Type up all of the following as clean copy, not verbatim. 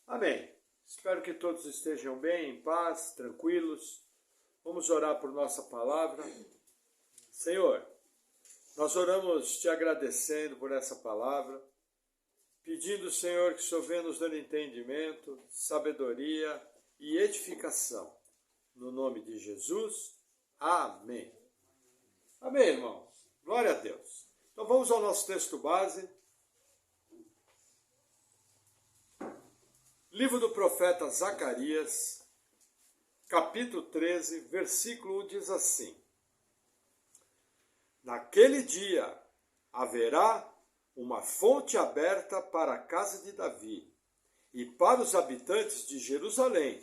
Amém. Espero que todos estejam bem, em paz, tranquilos. Vamos orar por nossa palavra. Senhor, nós oramos te agradecendo por essa palavra, pedindo, Senhor, que o Senhor venha nos dando entendimento, sabedoria e edificação. No nome de Jesus, amém. Amém, irmãos. Glória a Deus. Então vamos ao nosso texto base. Livro do profeta Zacarias, capítulo 13, versículo 1 diz assim: Naquele dia haverá uma fonte aberta para a casa de Davi e para os habitantes de Jerusalém,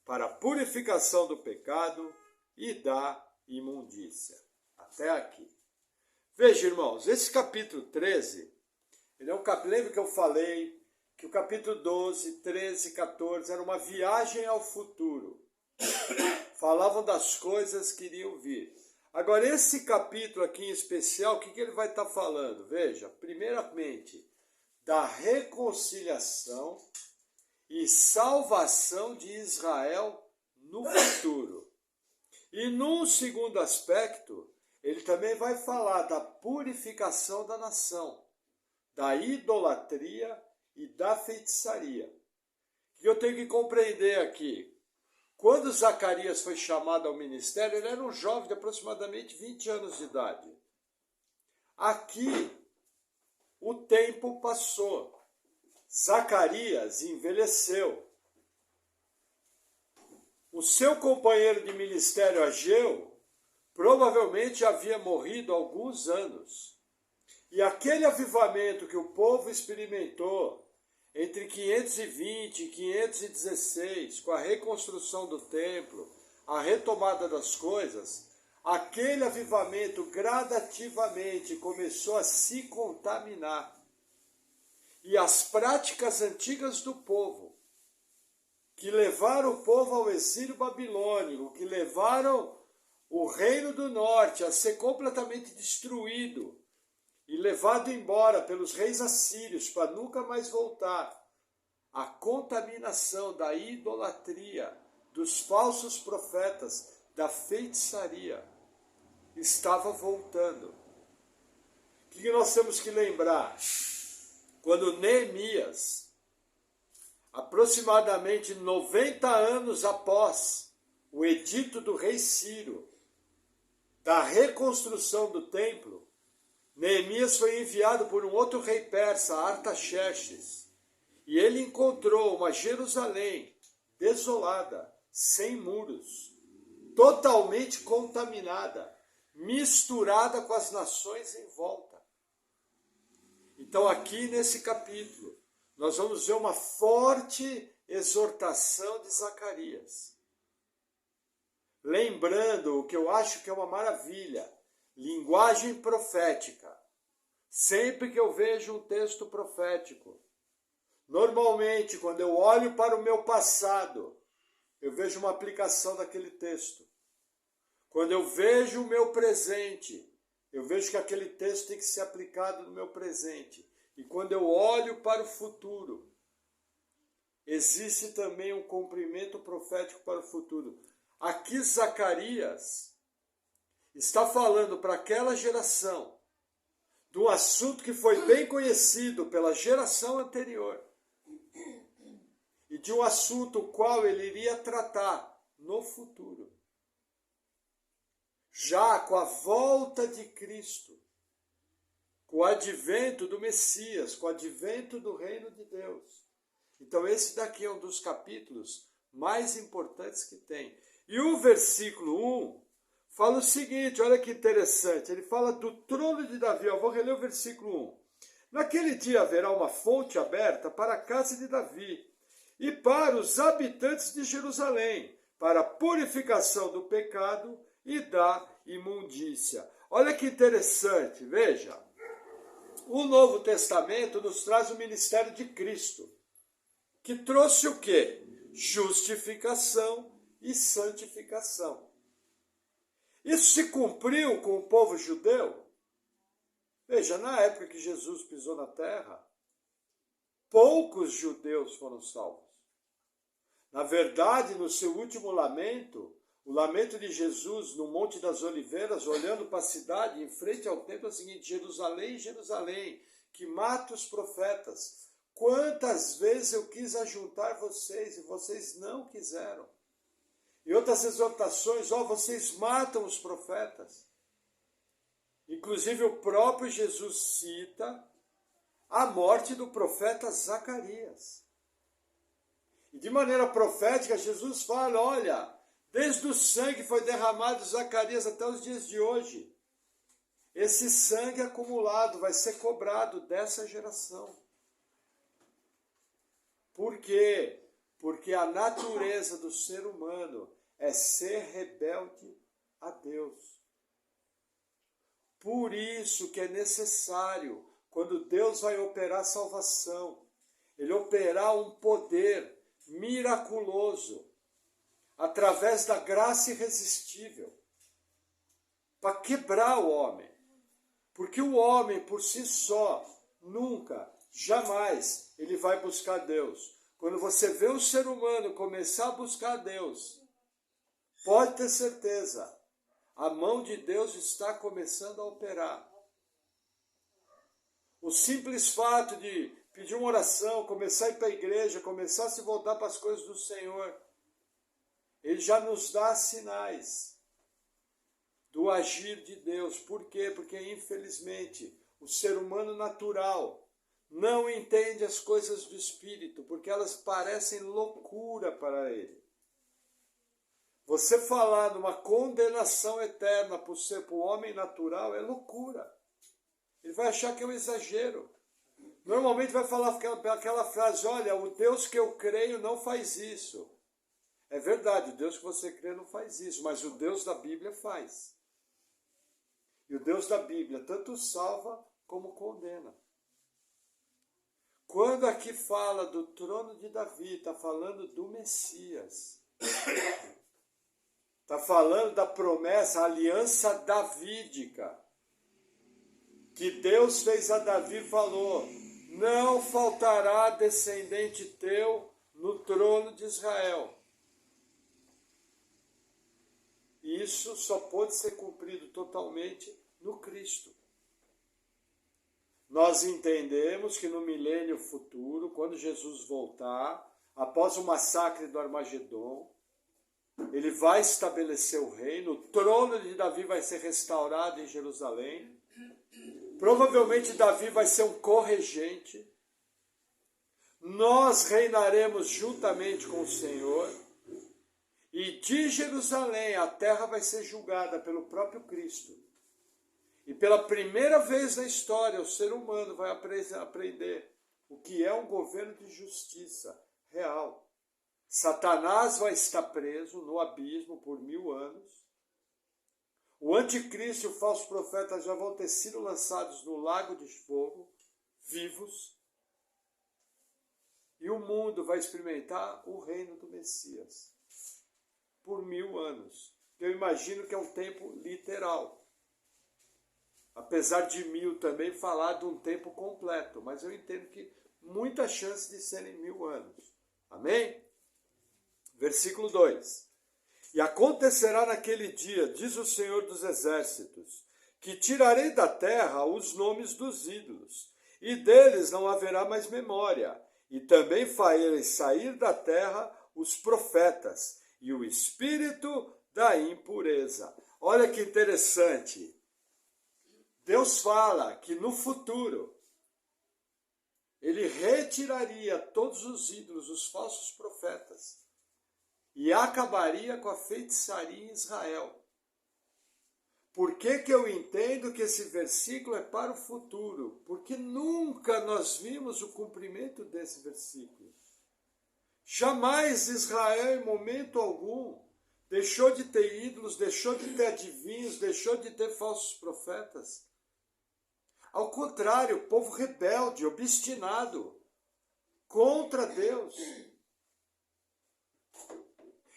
para a purificação do pecado e da imundícia. Até aqui. Veja, irmãos, esse capítulo 13, ele é um capítulo, lembra que eu falei que o capítulo 12, 13 e 14 era uma viagem ao futuro. Falavam das coisas que iriam vir. Agora, esse capítulo aqui em especial, o que ele vai estar falando? Veja, primeiramente, da reconciliação e salvação de Israel no futuro. E num segundo aspecto, ele também vai falar da purificação da nação, da idolatria e da feitiçaria. O que eu tenho que compreender aqui? Quando Zacarias foi chamado ao ministério, ele era um jovem de aproximadamente 20 anos de idade. Aqui, o tempo passou. Zacarias envelheceu. O seu companheiro de ministério, Ageu, provavelmente havia morrido há alguns anos. E aquele avivamento que o povo experimentou entre 520 e 516, com a reconstrução do templo, a retomada das coisas, aquele avivamento gradativamente começou a se contaminar. E as práticas antigas do povo, que levaram o povo ao exílio babilônico, que levaram o reino do norte a ser completamente destruído, e levado embora pelos reis assírios para nunca mais voltar. A contaminação da idolatria, dos falsos profetas, da feitiçaria, estava voltando. O que nós temos que lembrar? Quando Neemias, aproximadamente 90 anos após o edito do rei Ciro, da reconstrução do templo, Neemias foi enviado por um outro rei persa, Artaxerxes, e ele encontrou uma Jerusalém desolada, sem muros, totalmente contaminada, misturada com as nações em volta. Então aqui nesse capítulo, nós vamos ver uma forte exortação de Zacarias. Lembrando o que eu acho que é uma maravilha, linguagem profética. Sempre que eu vejo um texto profético, normalmente quando eu olho para o meu passado, eu vejo uma aplicação daquele texto. Quando eu vejo o meu presente, eu vejo que aquele texto tem que ser aplicado no meu presente. E quando eu olho para o futuro, existe também um cumprimento profético para o futuro. Aqui Zacarias está falando para aquela geração de um assunto que foi bem conhecido pela geração anterior e de um assunto o qual ele iria tratar no futuro. Já com a volta de Cristo, com o advento do Messias, com o advento do reino de Deus. Então esse daqui é um dos capítulos mais importantes que tem. E o versículo 1 fala o seguinte, olha que interessante, ele fala do trono de Davi, eu vou reler o versículo 1. Naquele dia haverá uma fonte aberta para a casa de Davi e para os habitantes de Jerusalém, para a purificação do pecado e da imundícia. Olha que interessante, veja, o Novo Testamento nos traz o ministério de Cristo, que trouxe o quê? Justificação e santificação. Isso se cumpriu com o povo judeu? Veja, na época que Jesus pisou na terra, poucos judeus foram salvos. Na verdade, no seu último lamento, o lamento de Jesus no Monte das Oliveiras, olhando para a cidade, em frente ao templo, é o seguinte: Jerusalém, Jerusalém, que mata os profetas. Quantas vezes eu quis ajuntar vocês e vocês não quiseram. E outras exortações: vocês matam os profetas. Inclusive o próprio Jesus cita a morte do profeta Zacarias. E de maneira profética, Jesus fala: olha, desde o sangue que foi derramado em Zacarias até os dias de hoje, esse sangue acumulado vai ser cobrado dessa geração. Por quê? Porque a natureza do ser humano é ser rebelde a Deus. Por isso que é necessário, quando Deus vai operar salvação, Ele operar um poder miraculoso, através da graça irresistível, para quebrar o homem. Porque o homem, por si só, nunca, jamais, ele vai buscar Deus. Quando você vê o ser humano começar a buscar Deus, pode ter certeza, a mão de Deus está começando a operar. O simples fato de pedir uma oração, começar a ir para a igreja, começar a se voltar para as coisas do Senhor, Ele já nos dá sinais do agir de Deus. Por quê? Porque, infelizmente, o ser humano natural não entende as coisas do Espírito, porque elas parecem loucura para ele. Você falar numa condenação eterna para o homem natural é loucura. Ele vai achar que é um exagero. Normalmente vai falar aquela frase: olha, o Deus que eu creio não faz isso. É verdade, o Deus que você crê não faz isso, mas o Deus da Bíblia faz. E o Deus da Bíblia tanto salva como condena. Quando aqui fala do trono de Davi, está falando do Messias. Está falando da promessa, a aliança davídica, que Deus fez a Davi e falou: não faltará descendente teu no trono de Israel. E isso só pode ser cumprido totalmente no Cristo. Nós entendemos que no milênio futuro, quando Jesus voltar, após o massacre do Armagedon, ele vai estabelecer o reino, o trono de Davi vai ser restaurado em Jerusalém. Provavelmente Davi vai ser um corregente. Nós reinaremos juntamente com o Senhor. E de Jerusalém a terra vai ser julgada pelo próprio Cristo. E pela primeira vez na história o ser humano vai aprender o que é um governo de justiça real. Satanás vai estar preso no abismo por 1000 anos. O anticristo e o falso profeta já vão ter sido lançados no lago de fogo, vivos. E o mundo vai experimentar o reino do Messias por 1000 anos. Eu imagino que é um tempo literal. Apesar de 1000 também falar de um tempo completo, mas eu entendo que muita chance de serem 1000 anos. Amém? Versículo 2. E acontecerá naquele dia, diz o Senhor dos Exércitos, que tirarei da terra os nomes dos ídolos, e deles não haverá mais memória, e também farei sair da terra os profetas, e o espírito da impureza. Olha que interessante. Deus fala que no futuro ele retiraria todos os ídolos, os falsos profetas, e acabaria com a feitiçaria em Israel. Por que que eu entendo que esse versículo é para o futuro? Porque nunca nós vimos o cumprimento desse versículo. Jamais Israel, em momento algum, deixou de ter ídolos, deixou de ter adivinhos, deixou de ter falsos profetas. Ao contrário, povo rebelde, obstinado, contra Deus.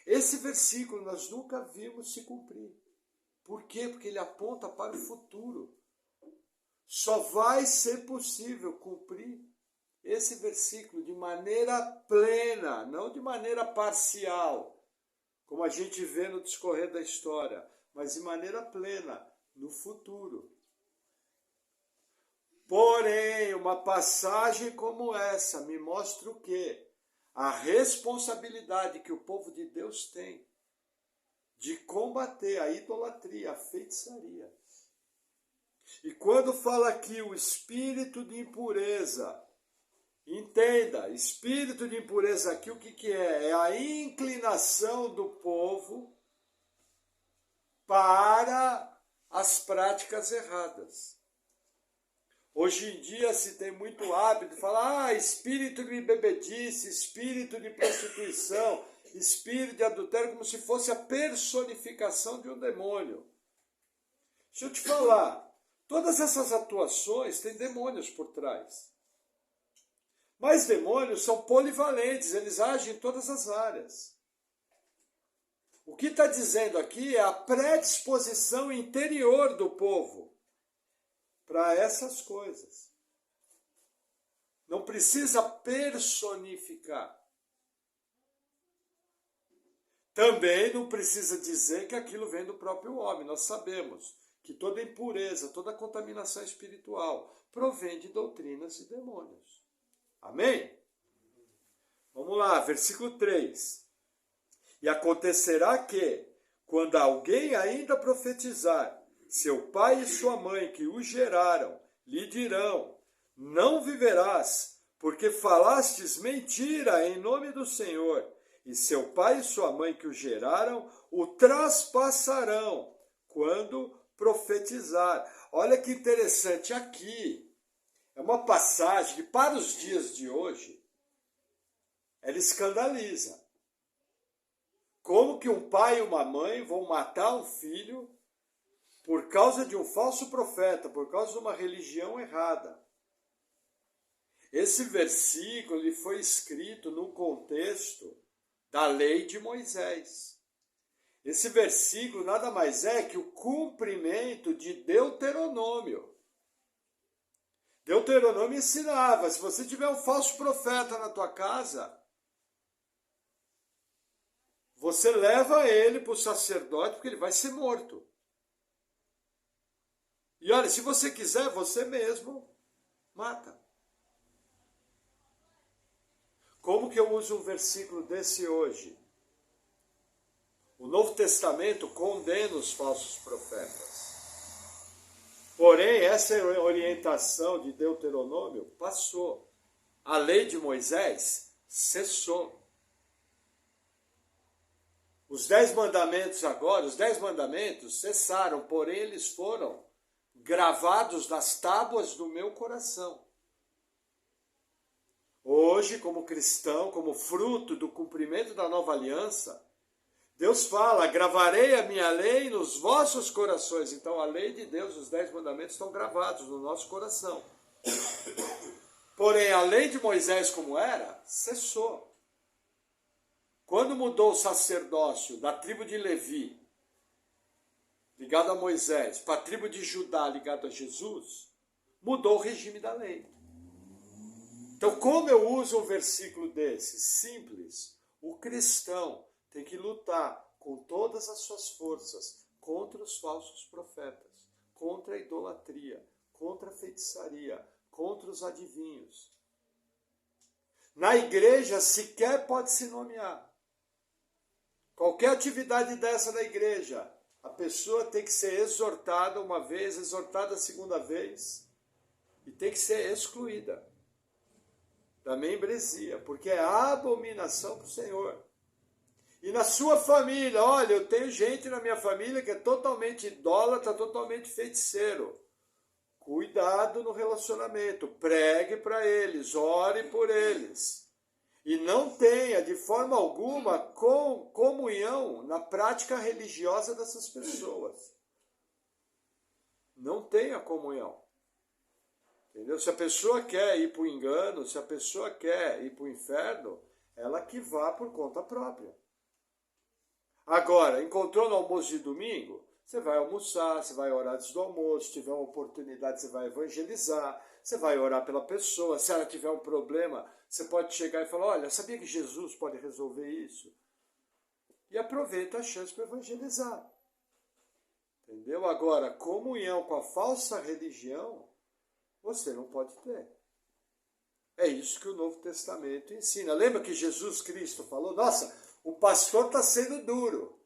Esse versículo nós nunca vimos se cumprir. Por quê? Porque ele aponta para o futuro. Só vai ser possível cumprir esse versículo de maneira plena, não de maneira parcial, como a gente vê no discorrer da história, mas de maneira plena, no futuro. Porém, uma passagem como essa me mostra o quê? A responsabilidade que o povo de Deus tem de combater a idolatria, a feitiçaria. E quando fala aqui o espírito de impureza, entenda, espírito de impureza aqui o que é? É a inclinação do povo para as práticas erradas. Hoje em dia se tem muito hábito de falar, espírito de bebedice, espírito de prostituição, espírito de adultério, como se fosse a personificação de um demônio. Deixa eu te falar, todas essas atuações têm demônios por trás. Mas demônios são polivalentes, eles agem em todas as áreas. O que está dizendo aqui é a predisposição interior do povo para essas coisas. Não precisa personificar. Também não precisa dizer que aquilo vem do próprio homem. Nós sabemos que toda impureza, toda contaminação espiritual provém de doutrinas e demônios. Amém? Vamos lá, versículo 3. E acontecerá que, quando alguém ainda profetizar, seu pai e sua mãe que o geraram lhe dirão: não viverás, porque falastes mentira em nome do Senhor. E seu pai e sua mãe que o geraram o traspassarão quando profetizar. Olha que interessante aqui. É uma passagem que para os dias de hoje ela escandaliza. Como que um pai e uma mãe vão matar um filho por causa de um falso profeta, por causa de uma religião errada? Esse versículo ele foi escrito no contexto da lei de Moisés. Esse versículo nada mais é que o cumprimento de Deuteronômio. Deuteronômio ensinava, se você tiver um falso profeta na tua casa, você leva ele para o sacerdote, porque ele vai ser morto. E olha, se você quiser, você mesmo mata. Como que eu uso um versículo desse hoje? O Novo Testamento condena os falsos profetas. Porém, essa orientação de Deuteronômio passou. A lei de Moisés cessou. Os 10 mandamentos agora, os 10 mandamentos cessaram, porém eles foram gravados nas tábuas do meu coração. Hoje, como cristão, como fruto do cumprimento da nova aliança, Deus fala, gravarei a minha lei nos vossos corações. Então a lei de Deus, os 10 mandamentos estão gravados no nosso coração. Porém, a lei de Moisés como era, cessou. Quando mudou o sacerdócio da tribo de Levi, ligado a Moisés, para a tribo de Judá, ligado a Jesus, mudou o regime da lei. Então, como eu uso um versículo desse? Simples. O cristão tem que lutar com todas as suas forças contra os falsos profetas, contra a idolatria, contra a feitiçaria, contra os adivinhos. Na igreja sequer pode se nomear. Qualquer atividade dessa na igreja, a pessoa tem que ser exortada uma vez, exortada a segunda vez, e tem que ser excluída da membresia, porque é abominação para o Senhor. E na sua família, olha, eu tenho gente na minha família que é totalmente idólatra, totalmente feiticeiro. Cuidado no relacionamento, pregue para eles, ore por eles. E não tenha, de forma alguma, comunhão na prática religiosa dessas pessoas. Não tenha comunhão. Entendeu? Se a pessoa quer ir para o engano, se a pessoa quer ir para o inferno, ela que vá por conta própria. Agora, encontrou no almoço de domingo? Você vai almoçar, você vai orar antes do almoço, se tiver uma oportunidade, você vai evangelizar, Você vai orar pela pessoa, se ela tiver um problema, você pode chegar e falar, olha, sabia que Jesus pode resolver isso? E aproveita a chance para evangelizar. Entendeu? Agora, comunhão com a falsa religião, você não pode ter. É isso que o Novo Testamento ensina. Lembra que Jesus Cristo falou, nossa, o pastor está sendo duro.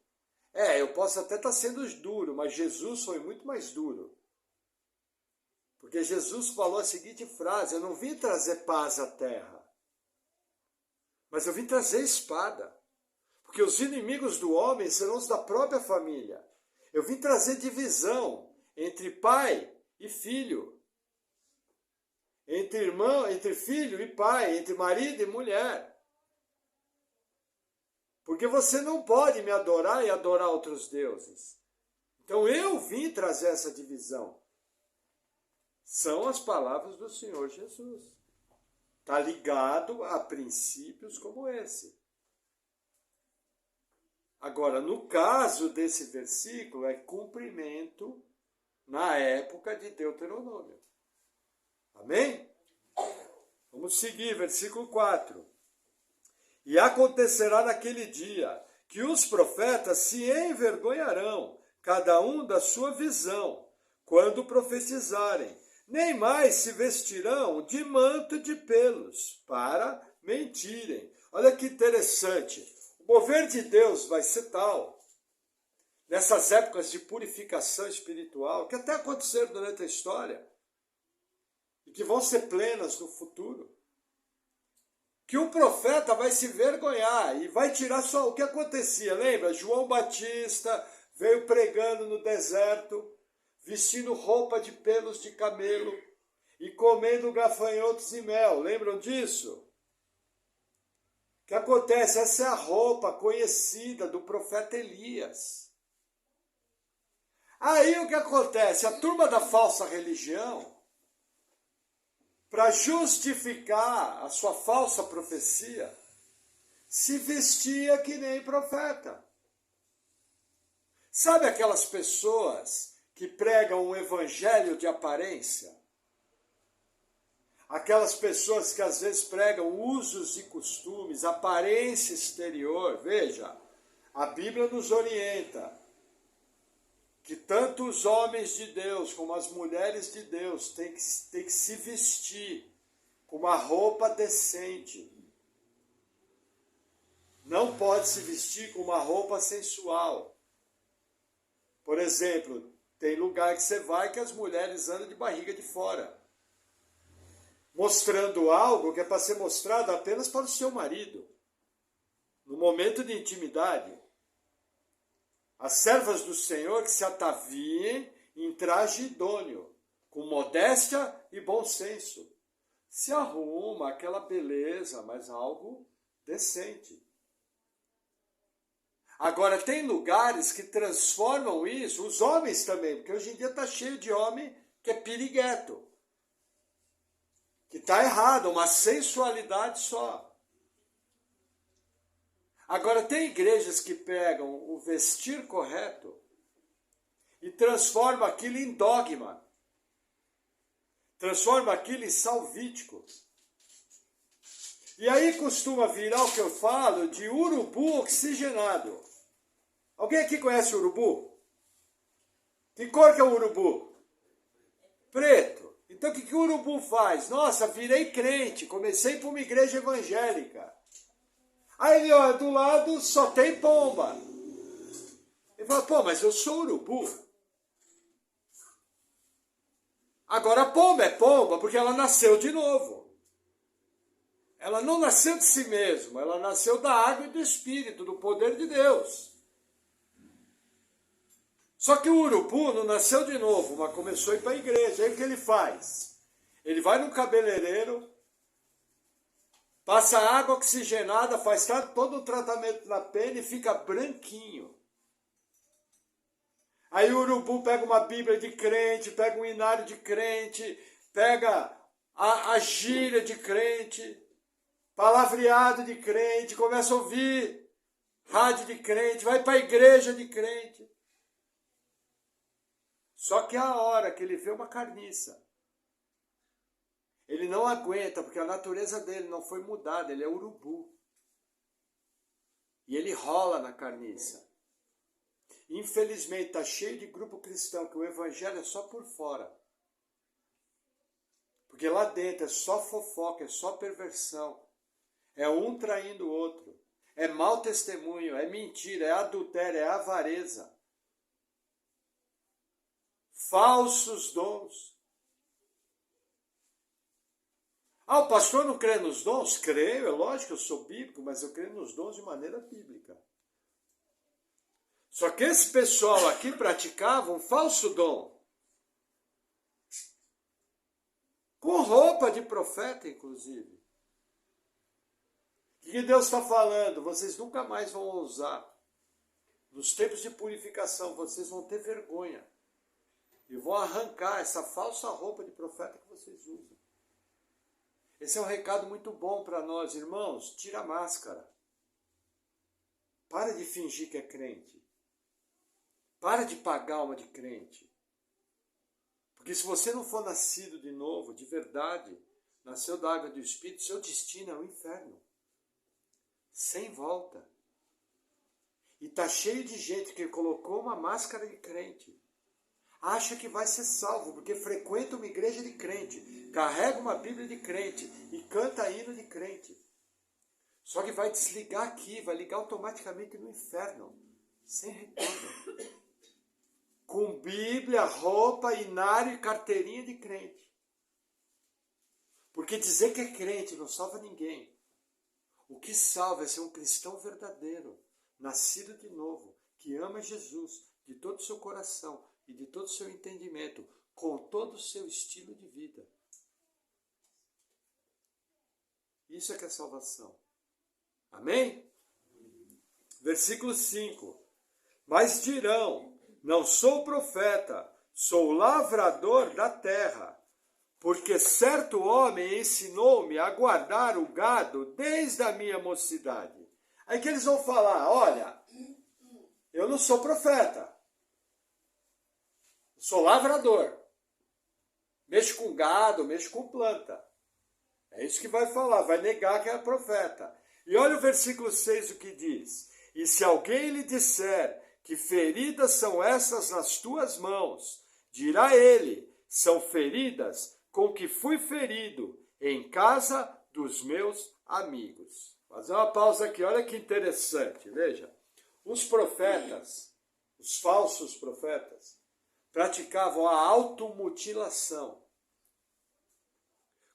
Eu posso até estar sendo duro, mas Jesus foi muito mais duro. Porque Jesus falou a seguinte frase, eu não vim trazer paz à terra, mas eu vim trazer espada. Porque os inimigos do homem serão os da própria família. Eu vim trazer divisão entre pai e filho. Entre irmão, entre filho e pai, entre marido e mulher. Porque você não pode me adorar e adorar outros deuses. Então eu vim trazer essa divisão. São as palavras do Senhor Jesus. Está ligado a princípios como esse. Agora, no caso desse versículo, é cumprimento na época de Deuteronômio. Amém? Vamos seguir, versículo 4. E acontecerá naquele dia que os profetas se envergonharão, cada um da sua visão, quando profetizarem, nem mais se vestirão de manto de pelos, para mentirem. Olha que interessante. O mover de Deus vai ser tal, nessas épocas de purificação espiritual, que até aconteceram durante a história, e que vão ser plenas no futuro, que o profeta vai se vergonhar e vai tirar só o que acontecia. Lembra? João Batista veio pregando no deserto, vestindo roupa de pelos de camelo e comendo gafanhotos e mel. Lembram disso? O que acontece? Essa é a roupa conhecida do profeta Elias. Aí o que acontece? A turma da falsa religião, para justificar a sua falsa profecia, se vestia que nem profeta. Sabe aquelas pessoas que pregam um evangelho de aparência? Aquelas pessoas que às vezes pregam usos e costumes, aparência exterior. Veja, a Bíblia nos orienta que tanto os homens de Deus como as mulheres de Deus têm que se vestir com uma roupa decente. Não pode se vestir com uma roupa sensual. Por exemplo, tem lugar que você vai que as mulheres andam de barriga de fora, mostrando algo que é para ser mostrado apenas para o seu marido, no momento de intimidade. As servas do Senhor que se ataviem em traje idôneo, com modéstia e bom senso. Se arruma aquela beleza, mas algo decente. Agora, tem lugares que transformam isso, os homens também, porque hoje em dia está cheio de homem que é pirigueto, que está errado, uma sensualidade só. Agora, tem igrejas que pegam o vestir correto e transformam aquilo em dogma, transformam aquilo em salvítico. E aí costuma virar o que eu falo de urubu oxigenado. Alguém aqui conhece urubu? Que cor que é o urubu? Preto. Então o que o urubu faz? Nossa, virei crente, comecei por uma igreja evangélica. Aí ele olha do lado, só tem pomba. Ele fala, pô, mas eu sou urubu. Agora a pomba é pomba porque ela nasceu de novo. Ela não nasceu de si mesma, ela nasceu da água e do Espírito, do poder de Deus. Só que o urubu não nasceu de novo, mas começou a ir para a igreja. Aí o que ele faz? Ele vai no cabeleireiro, passa água oxigenada, faz todo o tratamento na pele e fica branquinho. Aí o urubu pega uma Bíblia de crente, pega um inário de crente, pega a gíria de crente, palavreado de crente, começa a ouvir rádio de crente, vai para a igreja de crente. Só que a hora que ele vê uma carniça, Ele não aguenta, porque a natureza dele não foi mudada, ele é urubu. E ele rola na carniça. Infelizmente, está cheio de grupo cristão que o evangelho é só por fora. Porque lá dentro é só fofoca, é só perversão. É um traindo o outro. É mau testemunho, é mentira, é adultério, é avareza. Falsos dons. Ah, o pastor não crê nos dons? Creio, é lógico que eu sou bíblico, mas eu creio nos dons de maneira bíblica. Só que esse pessoal aqui praticava um falso dom. Com roupa de profeta, inclusive. O que Deus está falando? Vocês nunca mais vão ousar. Nos tempos de purificação, vocês vão ter vergonha. E vão arrancar essa falsa roupa de profeta que vocês usam. Esse é um recado muito bom para nós, irmãos. Tira a máscara. Para de fingir que é crente. Para de pagar alma de crente. Porque se você não for nascido de novo, de verdade, nasceu da água do Espírito, seu destino é o inferno. Sem volta. E está cheio de gente que colocou uma máscara de crente. Acha que vai ser salvo, porque frequenta uma igreja de crente, carrega uma Bíblia de crente e canta hino de crente. Só que vai desligar aqui, vai ligar automaticamente no inferno, sem retorno. Com Bíblia, roupa, inário e carteirinha de crente. Porque dizer que é crente não salva ninguém. O que salva é ser um cristão verdadeiro, nascido de novo, que ama Jesus de todo o seu coração e de todo o seu entendimento, com todo o seu estilo de vida. Isso é que é salvação. Amém? Versículo 5. Mas dirão, não sou profeta, sou lavrador da terra, porque certo homem ensinou-me a guardar o gado desde a minha mocidade. Aí que eles vão falar, olha, eu não sou profeta, sou lavrador, mexo com gado, mexo com planta. É isso que vai falar, vai negar que é profeta. E olha o versículo 6 o que diz. E se alguém lhe disser que feridas são essas nas tuas mãos, dirá ele, são feridas com que fui ferido em casa dos meus amigos. Vou fazer uma pausa aqui, olha que interessante, veja. Os profetas, os falsos profetas, praticavam a automutilação.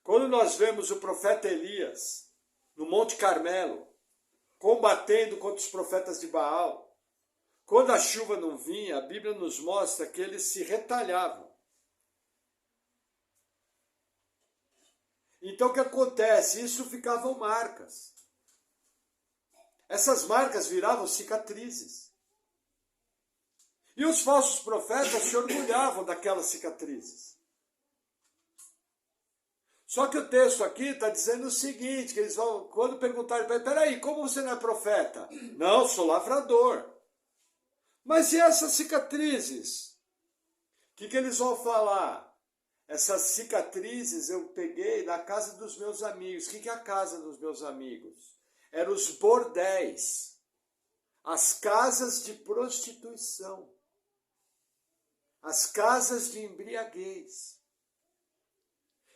Quando nós vemos o profeta Elias no Monte Carmelo, combatendo contra os profetas de Baal, quando a chuva não vinha, a Bíblia nos mostra que eles se retalhavam. Então o que acontece? Isso ficavam marcas. Essas marcas viravam cicatrizes. E os falsos profetas se orgulhavam daquelas cicatrizes. Só que o texto aqui está dizendo o seguinte, que eles vão, quando perguntarem para ele, peraí, como você não é profeta? Não, sou lavrador. Mas e essas cicatrizes? O que eles vão falar? Essas cicatrizes eu peguei na casa dos meus amigos. O que é a casa dos meus amigos? Eram os bordéis, as casas de prostituição, as casas de embriaguez.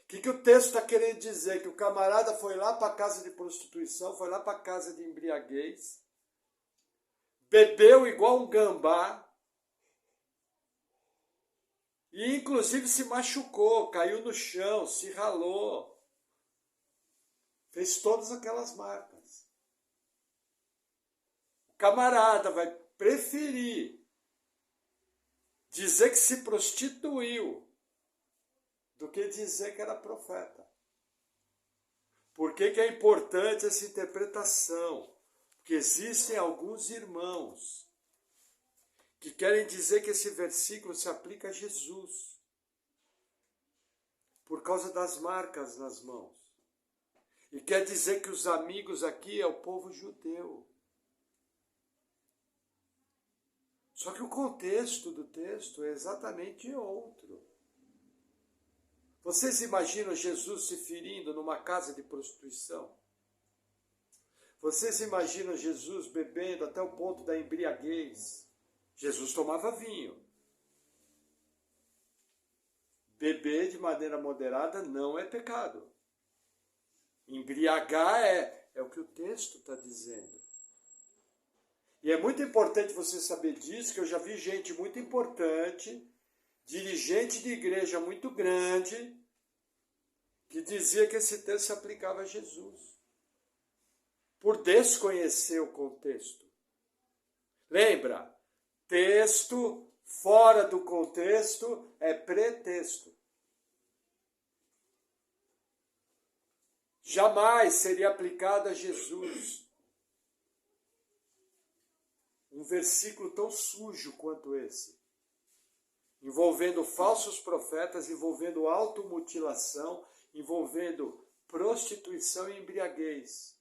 O que o texto está querendo dizer? Que o camarada foi lá para a casa de prostituição, foi lá para a casa de embriaguez, bebeu igual um gambá, e inclusive se machucou, caiu no chão, se ralou, fez todas aquelas marcas. O camarada vai preferir dizer que se prostituiu do que dizer que era profeta. Por que é importante essa interpretação? Porque existem alguns irmãos que querem dizer que esse versículo se aplica a Jesus, por causa das marcas nas mãos. E quer dizer que os amigos aqui é o povo judeu. Só que o contexto do texto é exatamente outro. Vocês imaginam Jesus se ferindo numa casa de prostituição? Vocês imaginam Jesus bebendo até o ponto da embriaguez? Jesus tomava vinho. Beber de maneira moderada não é pecado. Embriagar é o que o texto está dizendo. E é muito importante você saber disso, que eu já vi gente muito importante, dirigente de igreja muito grande, que dizia que esse texto se aplicava a Jesus, por desconhecer o contexto. Lembra, texto fora do contexto é pretexto. Jamais seria aplicado a Jesus um versículo tão sujo quanto esse, envolvendo falsos profetas, envolvendo automutilação, envolvendo prostituição e embriaguez.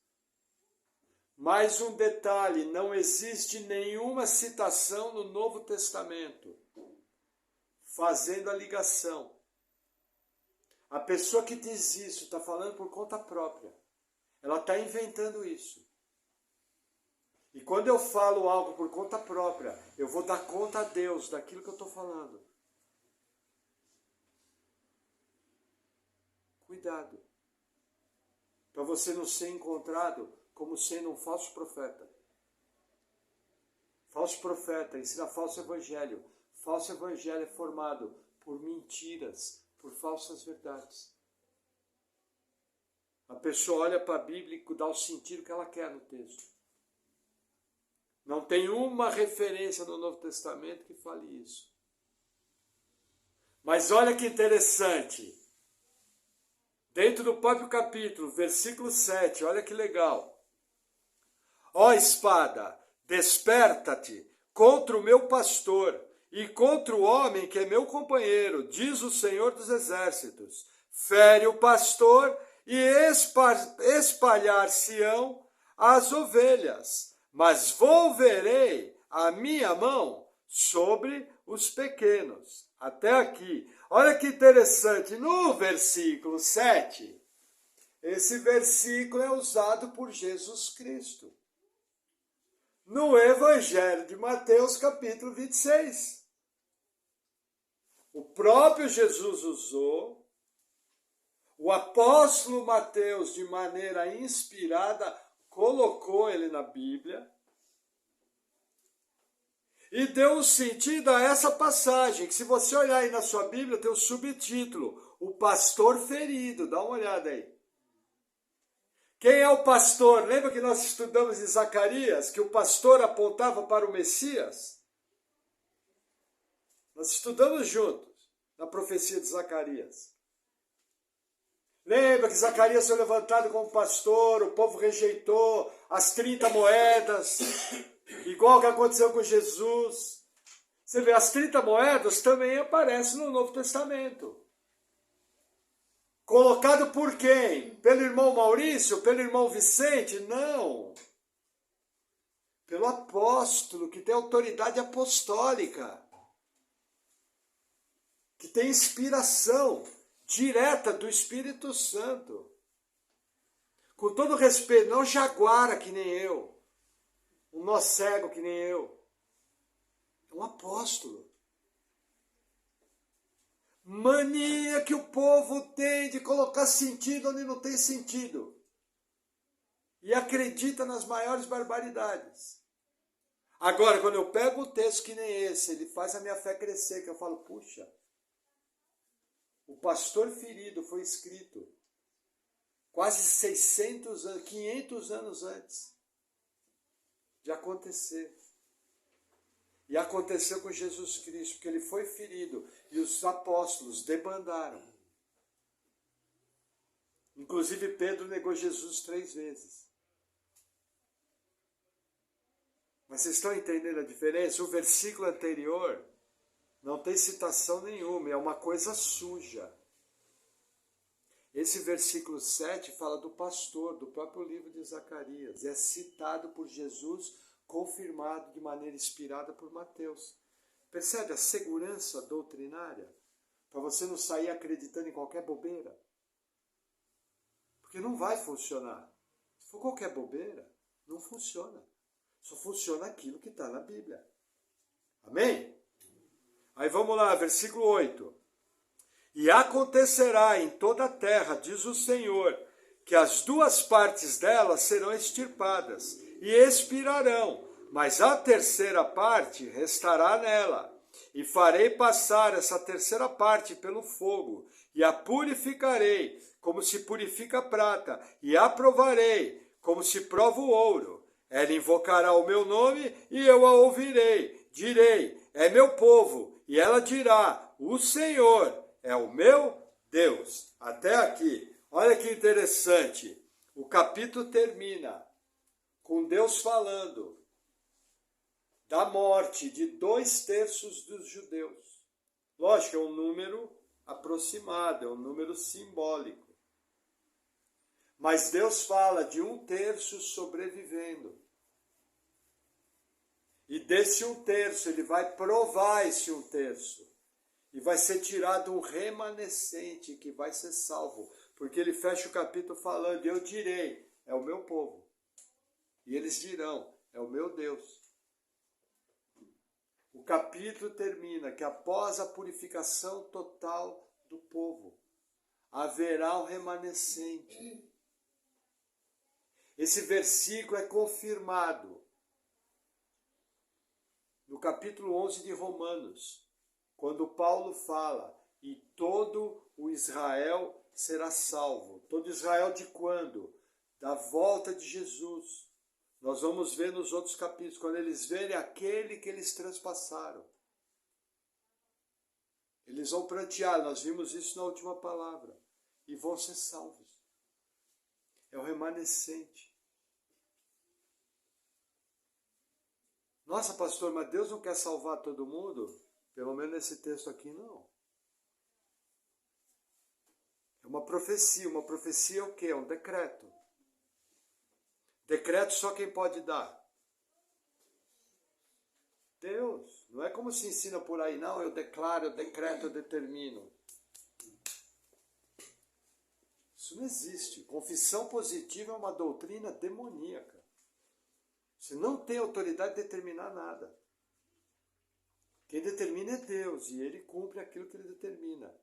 Mais um detalhe, não existe nenhuma citação no Novo Testamento fazendo a ligação. A pessoa que diz isso está falando por conta própria. Ela está inventando isso. E quando eu falo algo por conta própria, eu vou dar conta a Deus daquilo que eu estou falando. Cuidado, para você não ser encontrado como sendo um falso profeta. Falso profeta ensina falso evangelho. Falso evangelho é formado por mentiras, por falsas verdades. A pessoa olha para a Bíblia e dá o sentido que ela quer no texto. Não tem uma referência no Novo Testamento que fale isso. Mas olha que interessante. Dentro do próprio capítulo, versículo 7, olha que legal. Ó espada, desperta-te contra o meu pastor e contra o homem que é meu companheiro, diz o Senhor dos Exércitos. Fere o pastor e espalhar-se-ão as ovelhas, mas volverei a minha mão sobre os pequenos. Até aqui. Olha que interessante, no versículo 7, esse versículo é usado por Jesus Cristo. No Evangelho de Mateus, capítulo 26. O próprio Jesus usou, o apóstolo Mateus, de maneira inspirada, colocou ele na Bíblia e deu um sentido a essa passagem, que se você olhar aí na sua Bíblia, tem o subtítulo, o pastor ferido. Dá uma olhada aí. Quem é o pastor? Lembra que nós estudamos em Zacarias, que o pastor apontava para o Messias? Nós estudamos juntos na profecia de Zacarias. Lembra que Zacarias foi levantado como pastor, o povo rejeitou as 30 moedas, igual que aconteceu com Jesus. Você vê, as 30 moedas também aparecem no Novo Testamento. Colocado por quem? Pelo irmão Maurício? Pelo irmão Vicente? Não. Pelo apóstolo, que tem autoridade apostólica. Que tem inspiração direta do Espírito Santo. Com todo respeito, não jaguara que nem eu. Um nó cego que nem eu. É um apóstolo. Mania que o povo tem de colocar sentido onde não tem sentido. E acredita nas maiores barbaridades. Agora, quando eu pego um texto que nem esse, ele faz a minha fé crescer, que eu falo, puxa, o pastor ferido foi escrito quase 600 anos, 500 anos antes de acontecer. E aconteceu com Jesus Cristo, porque ele foi ferido e os apóstolos debandaram. Inclusive Pedro negou Jesus 3 vezes. Mas vocês estão entendendo a diferença? O versículo anterior não tem citação nenhuma, é uma coisa suja. Esse versículo 7 fala do pastor, do próprio livro de Zacarias. É citado por Jesus, confirmado de maneira inspirada por Mateus. Percebe a segurança doutrinária? Para você não sair acreditando em qualquer bobeira. Porque não vai funcionar. Se for qualquer bobeira, não funciona. Só funciona aquilo que está na Bíblia. Amém? Aí vamos lá, versículo 8. E acontecerá em toda a terra, diz o Senhor, que as duas partes dela serão extirpadas e expirarão, mas a terceira parte restará nela. E farei passar essa terceira parte pelo fogo, e a purificarei, como se purifica a prata, e a provarei, como se prova o ouro. Ela invocará o meu nome, e eu a ouvirei. Direi, é meu povo, e ela dirá, o Senhor é o meu Deus. Até aqui. Olha que interessante. O capítulo termina com Deus falando da morte de 2/3 dos judeus. Lógico, é um número aproximado, é um número simbólico. Mas Deus fala de 1/3 sobrevivendo. E desse 1/3, ele vai provar esse 1/3. E vai ser tirado um remanescente que vai ser salvo. Porque ele fecha o capítulo falando, eu direi, é o meu povo. E eles dirão, é o meu Deus. O capítulo termina que após a purificação total do povo, haverá um remanescente. Esse versículo é confirmado no capítulo 11 de Romanos, quando Paulo fala, e todo o Israel será salvo. Todo Israel de quando? Da volta de Jesus. Nós vamos ver nos outros capítulos, quando eles verem aquele que eles transpassaram. Eles vão prantear, nós vimos isso na última palavra, e vão ser salvos. É o remanescente. Nossa, pastor, mas Deus não quer salvar todo mundo? Pelo menos nesse texto aqui, não. É uma profecia. Uma profecia é o quê? É um decreto. Decreto só quem pode dar? Deus. Não é como se ensina por aí, não, eu declaro, eu decreto, eu determino. Isso não existe. Confissão positiva é uma doutrina demoníaca. Você não tem autoridade de determinar nada. Quem determina é Deus, e Ele cumpre aquilo que Ele determina.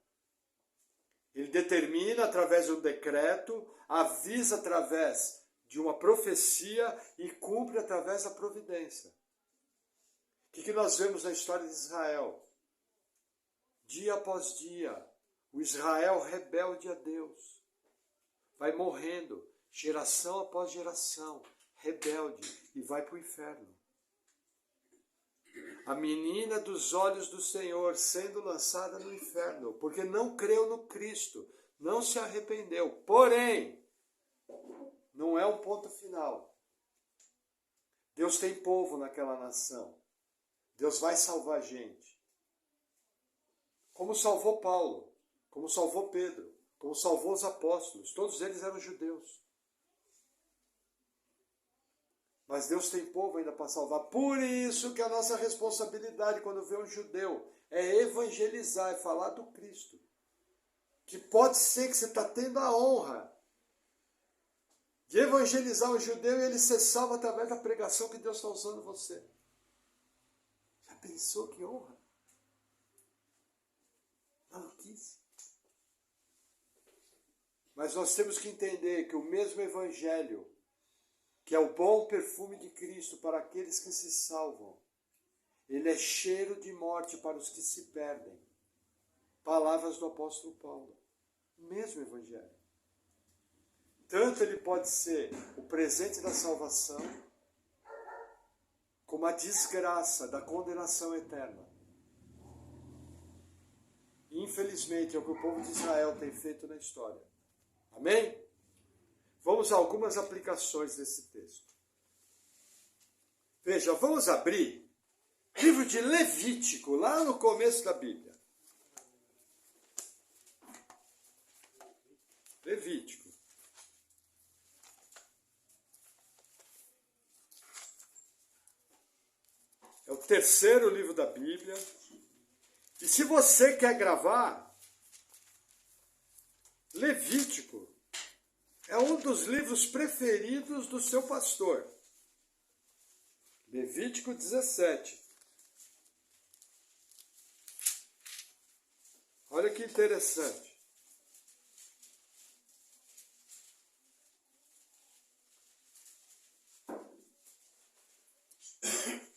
Ele determina através de um decreto, avisa através de uma profecia e cumpre através da providência. O que nós vemos na história de Israel? Dia após dia, o Israel rebelde a Deus vai morrendo, geração após geração, rebelde, e vai para o inferno. A menina dos olhos do Senhor sendo lançada no inferno, porque não creu no Cristo, não se arrependeu. Porém, não é um ponto final. Deus tem povo naquela nação. Deus vai salvar a gente. Como salvou Paulo, como salvou Pedro, como salvou os apóstolos. Todos eles eram judeus. Mas Deus tem povo ainda para salvar. Por isso que a nossa responsabilidade quando vê um judeu é evangelizar, é falar do Cristo. Que pode ser que você está tendo a honra de evangelizar um judeu e ele ser salvo através da pregação que Deus está usando você. Já pensou que honra? Maluquice. Mas nós temos que entender que o mesmo evangelho, que é o bom perfume de Cristo para aqueles que se salvam, ele é cheiro de morte para os que se perdem. Palavras do apóstolo Paulo. O mesmo evangelho. Tanto ele pode ser o presente da salvação, como a desgraça da condenação eterna. Infelizmente, é o que o povo de Israel tem feito na história. Amém? Vamos a algumas aplicações desse texto. Veja, vamos abrir livro de Levítico, lá no começo da Bíblia. Levítico. É o terceiro livro da Bíblia. E se você quer gravar, Levítico é um dos livros preferidos do seu pastor. Levítico 17. Olha que interessante.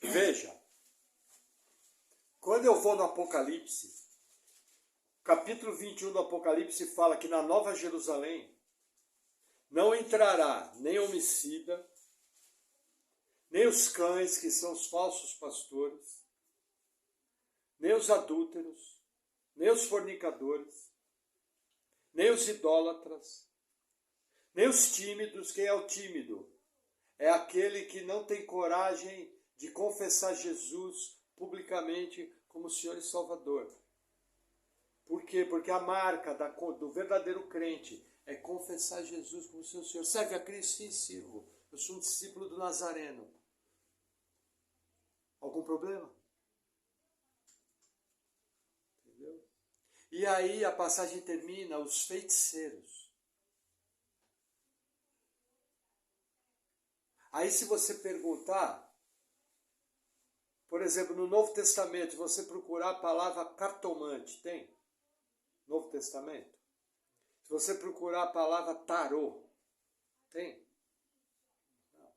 Veja, quando eu vou no Apocalipse, capítulo 21 do Apocalipse fala que na Nova Jerusalém não entrará nem homicida, nem os cães, que são os falsos pastores, nem os adúlteros, nem os fornicadores, nem os idólatras, nem os tímidos. Quem é o tímido? É aquele que não tem coragem de confessar Jesus publicamente como Senhor e Salvador. Por quê? Porque a marca do verdadeiro crente é confessar Jesus como seu Senhor. Serve a Cristo? Sim, sirvo. Eu sou um discípulo do Nazareno. Algum problema? Entendeu? E aí a passagem termina, os feiticeiros. Aí se você perguntar, por exemplo, no Novo Testamento, você procurar a palavra cartomante, tem? Novo Testamento? Se você procurar a palavra tarô, tem? Não.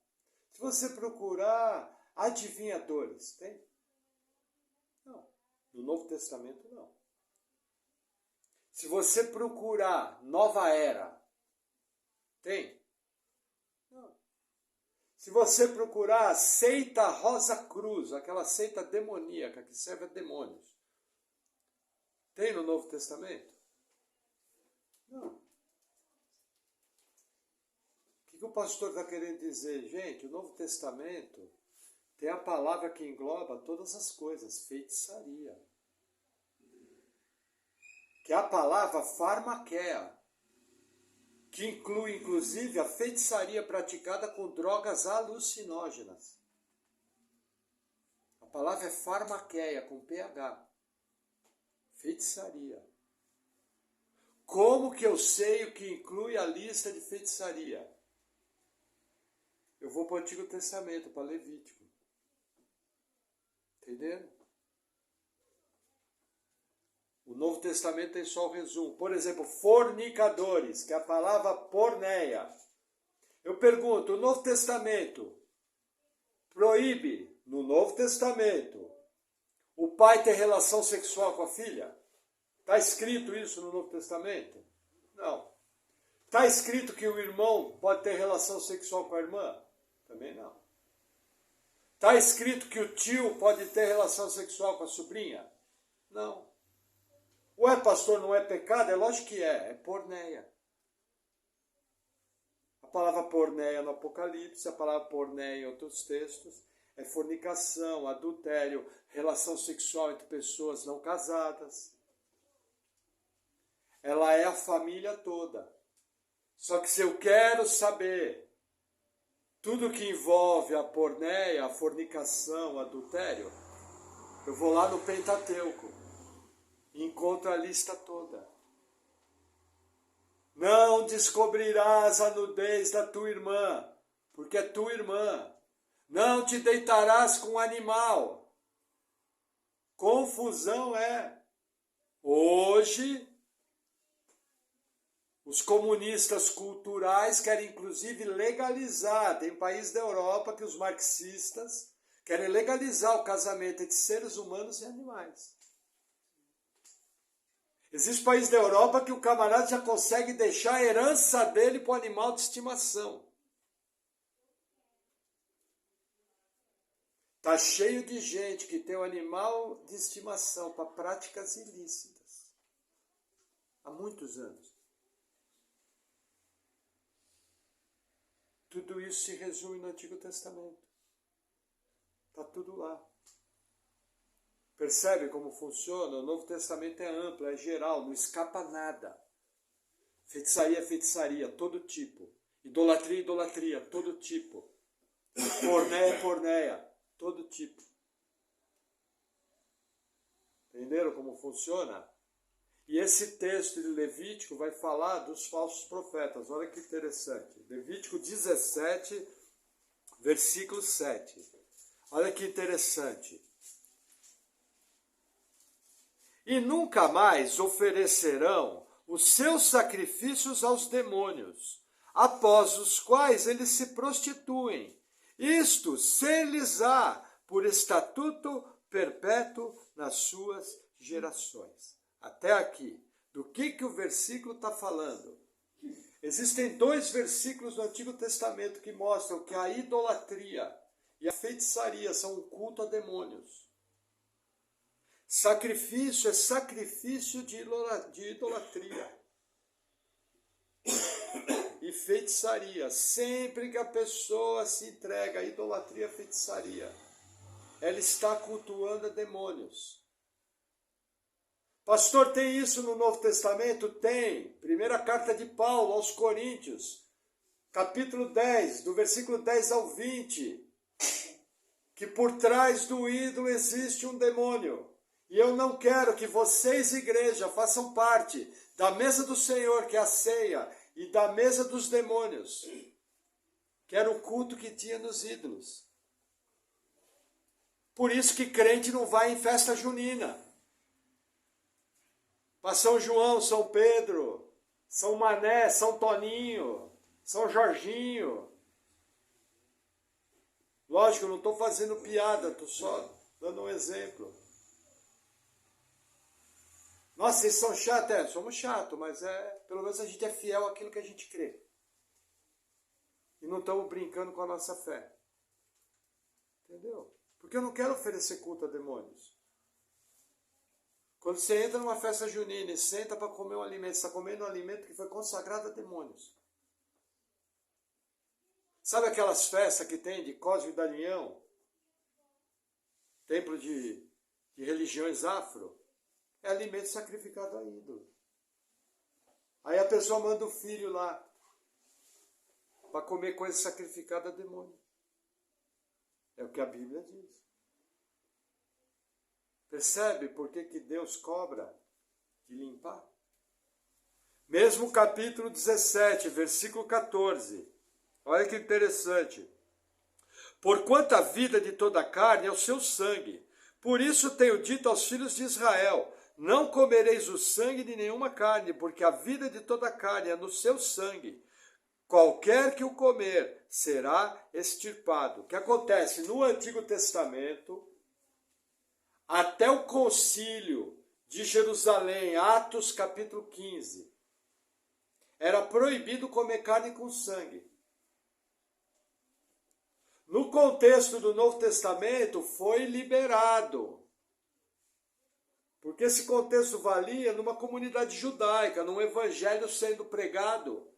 Se você procurar adivinhadores, tem? Não. No Novo Testamento, não. Se você procurar nova era, tem? Não. Se você procurar a seita Rosa Cruz, aquela seita demoníaca que serve a demônios, tem no Novo Testamento? Não. O que o pastor está querendo dizer? Gente, o Novo Testamento tem a palavra que engloba todas as coisas, feitiçaria. Que é a palavra farmaqueia, que inclui inclusive a feitiçaria praticada com drogas alucinógenas. A palavra é farmaqueia, com PH. Feitiçaria. Como que eu sei o que inclui a lista de feitiçaria? Eu vou para o Antigo Testamento, para Levítico. Entendendo? O Novo Testamento tem só o resumo. Por exemplo, fornicadores, que é a palavra porneia. Eu pergunto, o Novo Testamento proíbe, no Novo Testamento, o pai ter relação sexual com a filha? Está escrito isso no Novo Testamento? Não. Está escrito que o irmão pode ter relação sexual com a irmã? Também não. Está escrito que o tio pode ter relação sexual com a sobrinha? Não. Ué, pastor, não é pecado? É lógico que é porneia. A palavra porneia no Apocalipse, a palavra porneia em outros textos, é fornicação, adultério, relação sexual entre pessoas não casadas. Ela é a família toda. Só que se eu quero saber tudo que envolve a porneia, a fornicação, o adultério, eu vou lá no Pentateuco e encontro a lista toda. Não descobrirás a nudez da tua irmã, porque é tua irmã. Não te deitarás com um animal. Confusão é. Hoje, os comunistas culturais querem inclusive legalizar, tem países da Europa que os marxistas querem legalizar o casamento entre seres humanos e animais. Existe país da Europa que o camarada já consegue deixar a herança dele para o animal de estimação. Está cheio de gente que tem um animal de estimação para práticas ilícitas. Há muitos anos. Tudo isso se resume no Antigo Testamento. Está tudo lá. Percebe como funciona? O Novo Testamento é amplo, é geral, não escapa nada. Feitiçaria é feitiçaria, todo tipo. Idolatria é idolatria, todo tipo. Porneia é porneia, todo tipo. Entenderam como funciona? E esse texto de Levítico vai falar dos falsos profetas. Olha que interessante. Levítico 17, versículo 7. Olha que interessante. E nunca mais oferecerão os seus sacrifícios aos demônios, após os quais eles se prostituem. Isto ser-lhes-á por estatuto perpétuo nas suas gerações. Até aqui. Do que o versículo está falando? Existem 2 versículos no Antigo Testamento que mostram que a idolatria e a feitiçaria são um culto a demônios. Sacrifício é sacrifício de idolatria. E feitiçaria, sempre que a pessoa se entrega à idolatria e feitiçaria, ela está cultuando a demônios. Pastor, tem isso no Novo Testamento? Tem. Primeira carta de Paulo aos Coríntios, capítulo 10, do versículo 10 ao 20, que por trás do ídolo existe um demônio. E eu não quero que vocês, igreja, façam parte da mesa do Senhor, que é a ceia, e da mesa dos demônios, que era o culto que tinha nos ídolos. Por isso que crente não vai em festa junina. Para São João, São Pedro, São Mané, São Toninho, São Jorginho. Lógico, eu não estou fazendo piada, estou só dando um exemplo. Nossa, vocês são chatos? Somos chatos, mas pelo menos a gente é fiel àquilo que a gente crê. E não estamos brincando com a nossa fé. Entendeu? Porque eu não quero oferecer culto a demônios. Quando você entra numa festa junina e senta para comer um alimento, você está comendo um alimento que foi consagrado a demônios. Sabe aquelas festas que tem de Cosme e Damião? Templo de religiões afro? É alimento sacrificado a ídolo. Aí a pessoa manda o filho lá para comer coisa sacrificada a demônio. É o que a Bíblia diz. Percebe por que Deus cobra de limpar? Mesmo capítulo 17, versículo 14. Olha que interessante. Porquanto a vida de toda a carne é o seu sangue. Por isso tenho dito aos filhos de Israel, não comereis o sangue de nenhuma carne, porque a vida de toda a carne é no seu sangue. Qualquer que o comer será extirpado. O que acontece no Antigo Testamento, até o concílio de Jerusalém, Atos capítulo 15, era proibido comer carne com sangue. No contexto do Novo Testamento, foi liberado. Porque esse contexto valia numa comunidade judaica, num evangelho sendo pregado.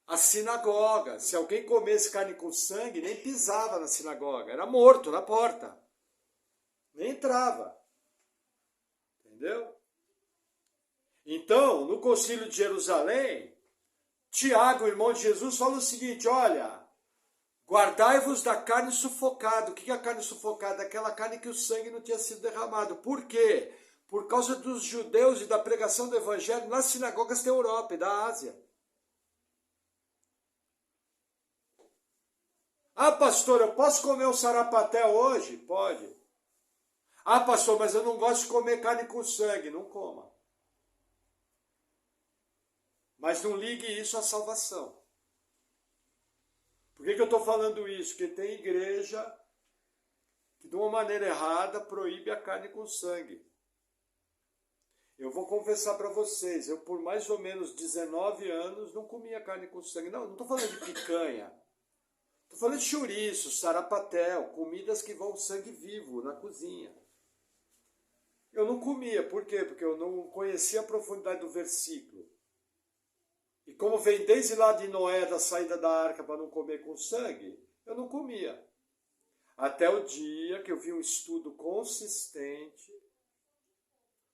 A sinagoga, se alguém comesse carne com sangue, nem pisava na sinagoga, era morto na porta. Nem entrava. Entendeu? Então, no concílio de Jerusalém, Tiago, irmão de Jesus, fala o seguinte, olha, guardai-vos da carne sufocada. O que é a carne sufocada? Aquela carne que o sangue não tinha sido derramado. Por quê? Por causa dos judeus e da pregação do evangelho nas sinagogas da Europa e da Ásia. Ah, pastor, eu posso comer um sarapaté hoje? Pode. Ah, pastor, mas eu não gosto de comer carne com sangue. Não coma. Mas não ligue isso à salvação. Por que eu estou falando isso? Porque tem igreja que de uma maneira errada proíbe a carne com sangue. Eu vou confessar para vocês, eu por mais ou menos 19 anos não comia carne com sangue. Não estou falando de picanha. Estou falando de chouriço, sarapatel, comidas que vão sangue vivo na cozinha. Eu não comia, por quê? Porque eu não conhecia a profundidade do versículo. E como vem desde lá de Noé, da saída da arca, para não comer com sangue, eu não comia. Até o dia que eu vi um estudo consistente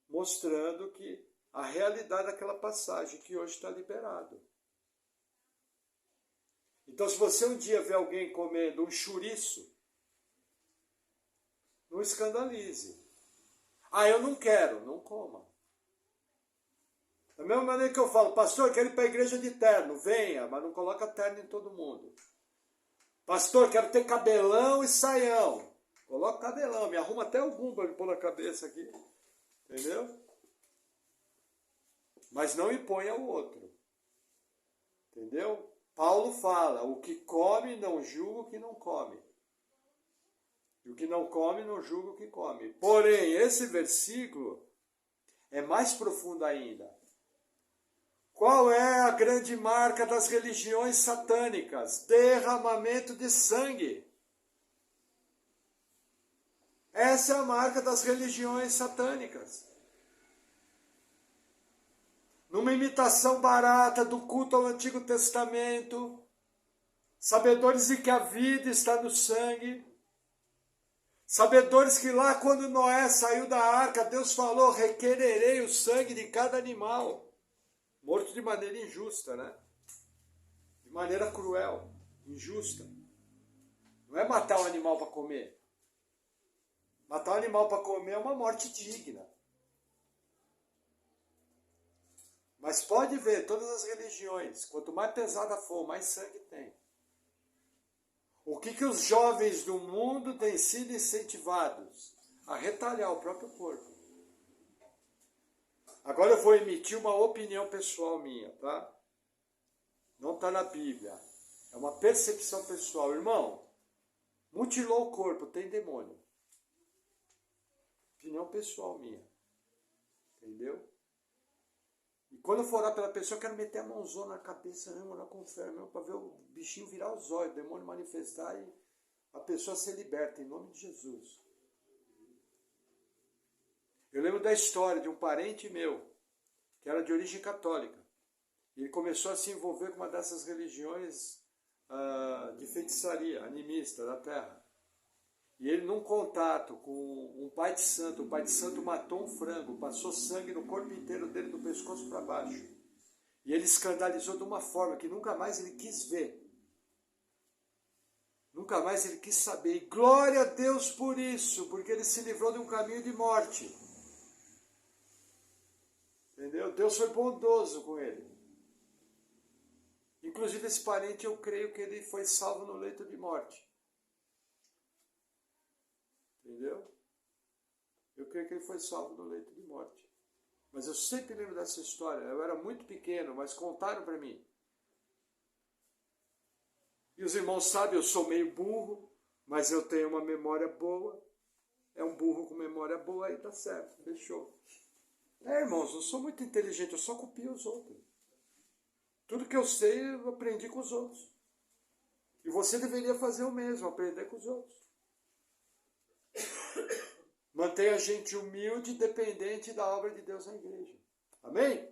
mostrando que a realidade daquela passagem, que hoje está liberado. Então, se você um dia vê alguém comendo um chouriço, não escandalize. Ah, eu não quero, não coma. Da mesma maneira que eu falo, pastor, quero ir para a igreja de terno. Venha, mas não coloca terno em todo mundo. Pastor, quero ter cabelão e saião. Coloca cabelão, me arruma até algum para me pôr na cabeça aqui. Entendeu? Mas não impõe ao outro. Entendeu? Paulo fala, o que come não julga o que não come. E o que não come não julga o que come. Porém, esse versículo é mais profundo ainda. Qual é a grande marca das religiões satânicas? Derramamento de sangue. Essa é a marca das religiões satânicas. Numa imitação barata do culto ao Antigo Testamento, sabedores de que a vida está no sangue, sabedores que lá quando Noé saiu da arca, Deus falou, requererei o sangue de cada animal, morto de maneira injusta, né? De maneira cruel, injusta. Não é matar um animal para comer. Matar um animal para comer é uma morte digna. Mas pode ver, todas as religiões, quanto mais pesada for, mais sangue tem. O que os jovens do mundo têm sido incentivados? A retalhar o próprio corpo. Agora eu vou emitir uma opinião pessoal minha, tá? Não está na Bíblia. É uma percepção pessoal. Irmão, mutilou o corpo, tem demônio. Opinião pessoal minha. Entendeu? E quando eu for orar pela pessoa, eu quero meter a mãozona na cabeça, né, orar com fé, para ver o bichinho virar os olhos, o demônio manifestar e a pessoa ser liberta, em nome de Jesus. Eu lembro da história de um parente meu, que era de origem católica. E ele começou a se envolver com uma dessas religiões de feitiçaria, animista da terra. E ele, num contato com um pai de santo, o pai de santo matou um frango, passou sangue no corpo inteiro dele, do pescoço para baixo. E ele escandalizou de uma forma que nunca mais ele quis ver. Nunca mais ele quis saber. E glória a Deus por isso, porque ele se livrou de um caminho de morte. Entendeu? Deus foi bondoso com ele. Inclusive esse parente, eu creio que ele foi salvo no leito de morte. Entendeu? Eu creio que ele foi salvo no leito de morte. Mas eu sempre lembro dessa história. Eu era muito pequeno, mas contaram para mim. E os irmãos sabem, eu sou meio burro, mas eu tenho uma memória boa. É um burro com memória boa, aí tá certo, fechou. Irmãos, eu sou muito inteligente, eu só copio os outros. Tudo que eu sei, eu aprendi com os outros. E você deveria fazer o mesmo, aprender com os outros. Mantenha a gente humilde e dependente da obra de Deus na igreja. Amém?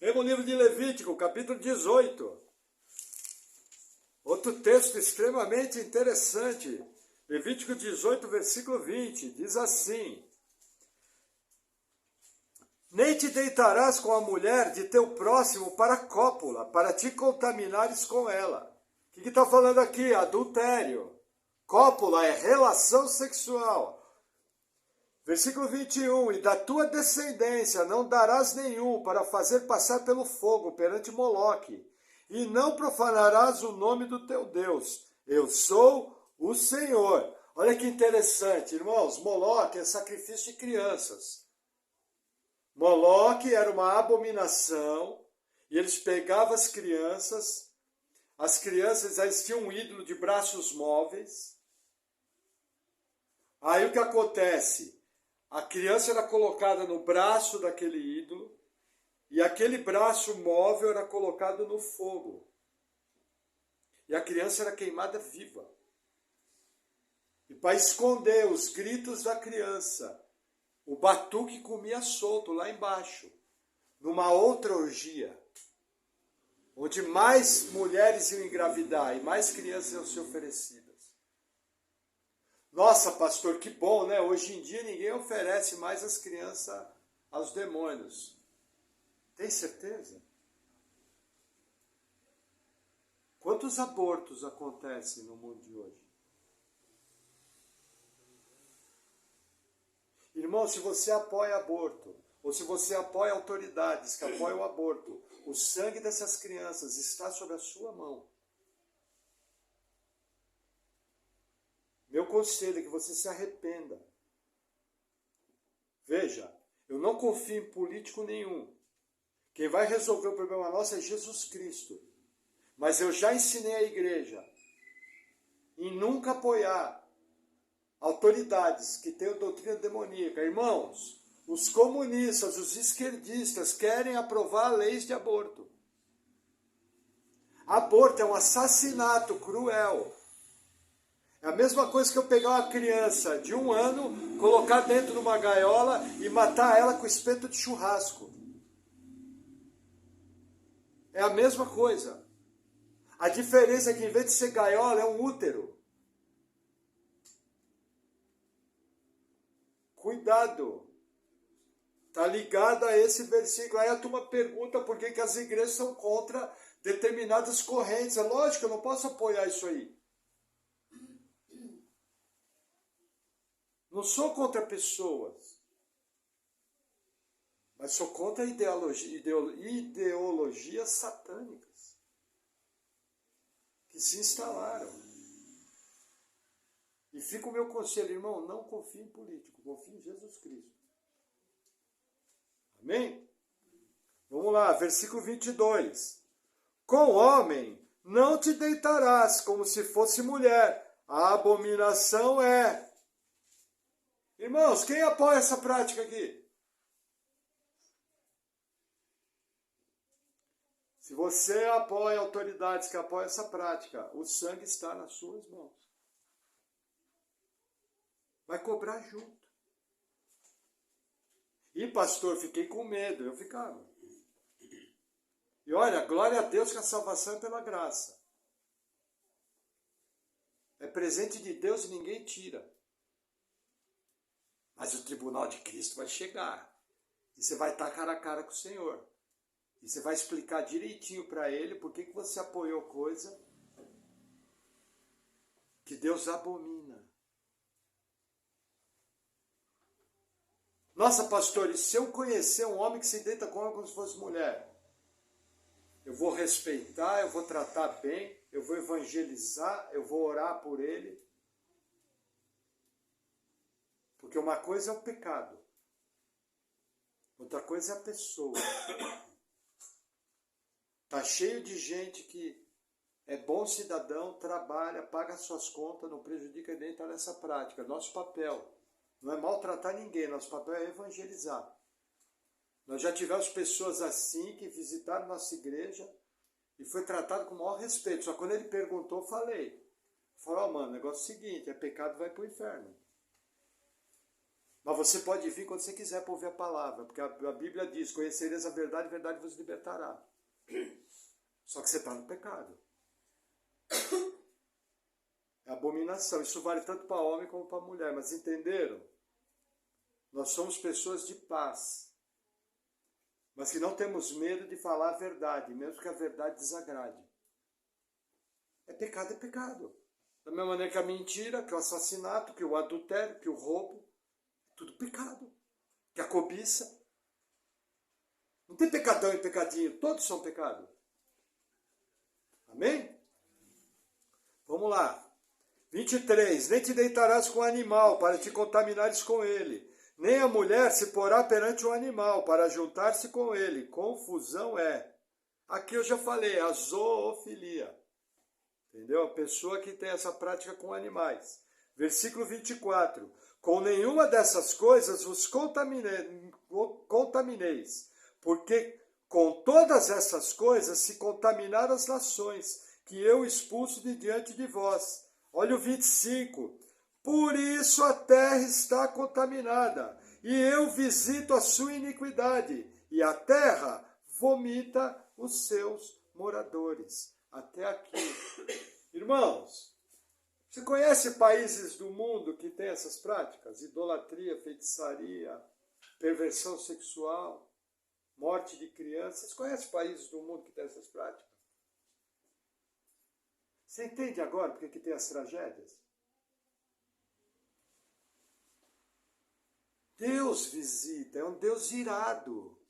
Pega o livro de Levítico, capítulo 18. Outro texto extremamente interessante. Levítico 18, versículo 20. Diz assim: nem te deitarás com a mulher de teu próximo para cópula, para te contaminares com ela. O que está falando aqui? Adultério. Cópula é relação sexual. Versículo 21, e da tua descendência não darás nenhum para fazer passar pelo fogo perante Moloque, e não profanarás o nome do teu Deus. Eu sou o Senhor. Olha que interessante, irmãos, Moloque é sacrifício de crianças. Moloque era uma abominação, e eles pegavam as crianças eles tinham um ídolo de braços móveis. Aí o que acontece? A criança era colocada no braço daquele ídolo, e aquele braço móvel era colocado no fogo. E a criança era queimada viva. E para esconder os gritos da criança, o batuque comia solto lá embaixo, numa outra orgia, onde mais mulheres iam engravidar e mais crianças iam ser oferecidas. Nossa, pastor, que bom, né? Hoje em dia ninguém oferece mais as crianças aos demônios. Tem certeza? Quantos abortos acontecem no mundo de hoje? Irmão, se você apoia aborto, ou se você apoia autoridades que apoiam o aborto, o sangue dessas crianças está sob a sua mão. Meu conselho é que você se arrependa. Veja, eu não confio em político nenhum. Quem vai resolver o problema nosso é Jesus Cristo. Mas eu já ensinei à igreja em nunca apoiar autoridades que tenham doutrina demoníaca. Irmãos, os comunistas, os esquerdistas querem aprovar leis de aborto. Aborto é um assassinato cruel. É a mesma coisa que eu pegar uma criança de 1 ano, colocar dentro de uma gaiola e matar ela com espeto de churrasco. É a mesma coisa. A diferença é que em vez de ser gaiola, é um útero. Cuidado. Está ligado a esse versículo. Aí a turma pergunta por que as igrejas são contra determinadas correntes. É lógico, eu não posso apoiar isso aí. Não sou contra pessoas, mas sou contra ideologias satânicas que se instalaram. E fica o meu conselho, irmão, não confie em político, confie em Jesus Cristo. Amém? Vamos lá, versículo 22. Com homem não te deitarás como se fosse mulher, a abominação é. Irmãos, quem apoia essa prática aqui? Se você apoia autoridades que apoiam essa prática, o sangue está nas suas mãos. Vai cobrar junto. E pastor, fiquei com medo. Eu ficava. E olha, glória a Deus que a salvação é pela graça. É presente de Deus e ninguém tira. Mas o tribunal de Cristo vai chegar. E você vai estar cara a cara com o Senhor. E você vai explicar direitinho para ele por que você apoiou coisa que Deus abomina. Nossa, pastor, e se eu conhecer um homem que se deita com homem como se fosse mulher? Eu vou respeitar, eu vou tratar bem, eu vou evangelizar, eu vou orar por ele. Porque uma coisa é o pecado, outra coisa é a pessoa. Está cheio de gente que é bom cidadão, trabalha, paga suas contas, não prejudica nem está nessa prática. Nosso papel não é maltratar ninguém, nosso papel é evangelizar. Nós já tivemos pessoas assim que visitaram nossa igreja e foi tratado com o maior respeito. Só quando ele perguntou, eu falei. Falou, mano, o negócio é o seguinte, é pecado, vai para o inferno. Mas você pode vir quando você quiser para ouvir a palavra, porque a Bíblia diz, conhecereis a verdade vos libertará. Só que você está no pecado. É abominação. Isso vale tanto para homem como para mulher. Mas entenderam? Nós somos pessoas de paz. Mas que não temos medo de falar a verdade, mesmo que a verdade desagrade. É pecado, é pecado. Da mesma maneira que a mentira, que o assassinato, que o adultério, que o roubo. Tudo pecado. Que a cobiça. Não tem pecadão e pecadinho. Todos são pecado. Amém? Vamos lá. 23. Nem te deitarás com o animal, para te contaminares com ele. Nem a mulher se porá perante o animal, para juntar-se com ele. Confusão é. Aqui eu já falei, a zoofilia. Entendeu? A pessoa que tem essa prática com animais. Versículo 24. Com nenhuma dessas coisas vos contamineis, porque com todas essas coisas se contaminaram as nações, que eu expulso de diante de vós. Olha o 25. Por isso a terra está contaminada, e eu visito a sua iniquidade, e a terra vomita os seus moradores. Até aqui. Irmãos, você conhece países do mundo que têm essas práticas? Idolatria, feitiçaria, perversão sexual, morte de crianças. Vocês conhecem países do mundo que têm essas práticas? Você entende agora por que tem as tragédias? Deus visita, é um Deus irado.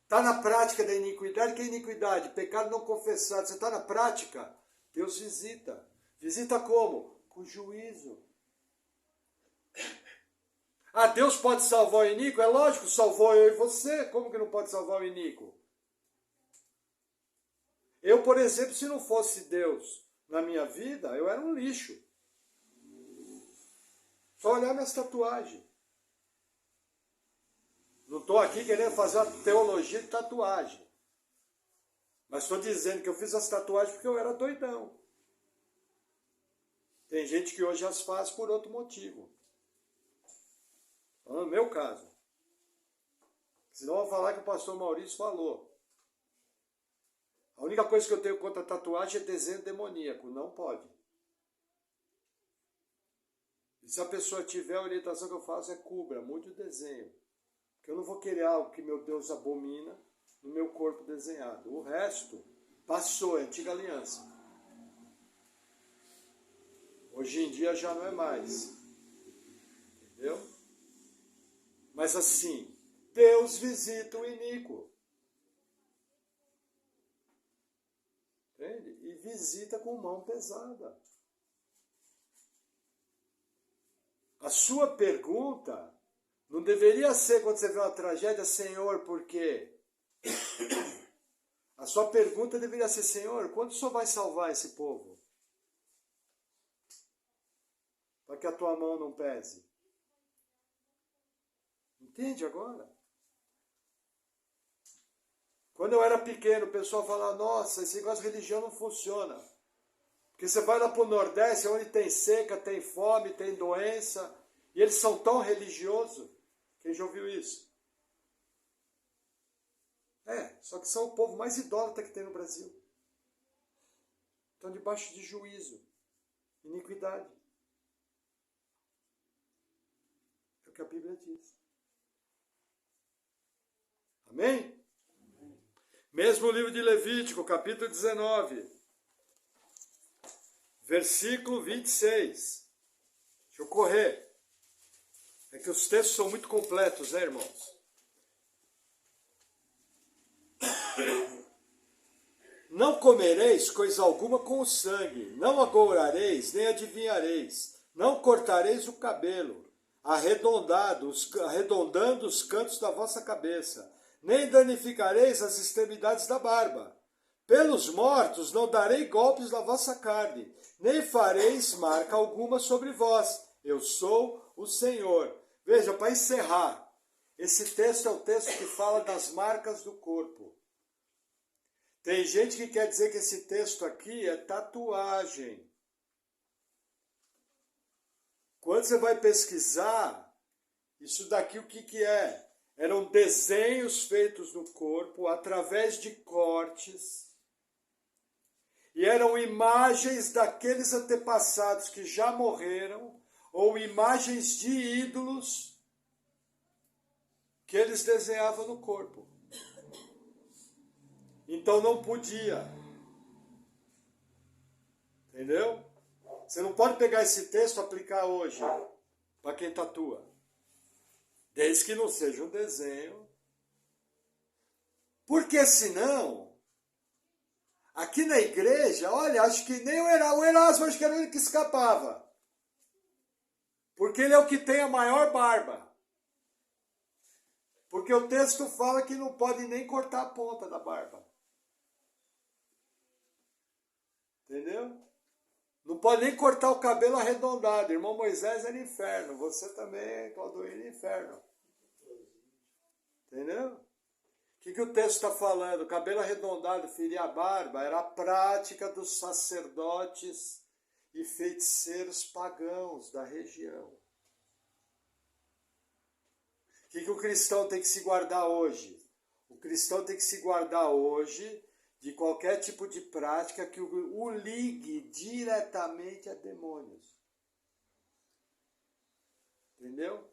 Está na prática da iniquidade. Que é iniquidade? Pecado não confessado. Você está na prática? Deus visita. Visita como? Com juízo. Ah, Deus pode salvar o iníquo? É lógico, salvou eu e você. Como que não pode salvar o iníquo? Eu, por exemplo, se não fosse Deus na minha vida, eu era um lixo. Só olhar minhas tatuagens. Não estou aqui querendo fazer uma teologia de tatuagem. Mas estou dizendo que eu fiz as tatuagens porque eu era doidão. Tem gente que hoje as faz por outro motivo. No meu caso. Senão eu vou falar que o pastor Maurício falou. A única coisa que eu tenho contra tatuagem é desenho demoníaco. Não pode. E se a pessoa tiver, a orientação que eu faço é cubra, mude o desenho. Porque eu não vou querer algo que meu Deus abomina no meu corpo desenhado. O resto passou, é antiga aliança. Hoje em dia já não é mais. Entendeu? Mas assim, Deus visita o iníquo. Entende? E visita com mão pesada. A sua pergunta não deveria ser, quando você vê uma tragédia, Senhor, por quê? A sua pergunta deveria ser, Senhor, quando o Senhor vai salvar esse povo? Para que a tua mão não pese. Entende agora? Quando eu era pequeno, o pessoal falava, nossa, esse negócio de religião não funciona. Porque você vai lá para o Nordeste, onde tem seca, tem fome, tem doença, e eles são tão religiosos. Quem já ouviu isso? Só que são o povo mais idólatra que tem no Brasil. Estão debaixo de juízo, iniquidade. É o que a Bíblia diz. Amém? Mesmo o livro de Levítico, capítulo 19, versículo 26. Deixa eu correr. É que os textos são muito completos, né, irmãos? Não comereis coisa alguma com o sangue, não agourareis, nem adivinhareis, não cortareis o cabelo, arredondando os cantos da vossa cabeça, nem danificareis as extremidades da barba. Pelos mortos não darei golpes na vossa carne, nem fareis marca alguma sobre vós. Eu sou o Senhor. Veja, para encerrar, esse texto é o texto que fala das marcas do corpo. Tem gente que quer dizer que esse texto aqui é tatuagem. Quando você vai pesquisar, isso daqui o que é? Eram desenhos feitos no corpo através de cortes. E eram imagens daqueles antepassados que já morreram, ou imagens de ídolos que eles desenhavam no corpo. Então não podia. Entendeu? Você não pode pegar esse texto e aplicar hoje para quem tatua. Desde que não seja um desenho. Porque senão, aqui na igreja, olha, acho que nem o Erasmo, acho que era o único que escapava. Porque ele é o que tem a maior barba. Porque o texto fala que não pode nem cortar a ponta da barba. Entendeu? Não pode nem cortar o cabelo arredondado. Irmão Moisés era inferno. Você também, Claudoíno, é inferno. Entendeu? O que o texto está falando? O cabelo arredondado, ferir a barba, era a prática dos sacerdotes e feiticeiros pagãos da região. O que o cristão tem que se guardar hoje? O cristão tem que se guardar hoje de qualquer tipo de prática que o ligue diretamente a demônios. Entendeu?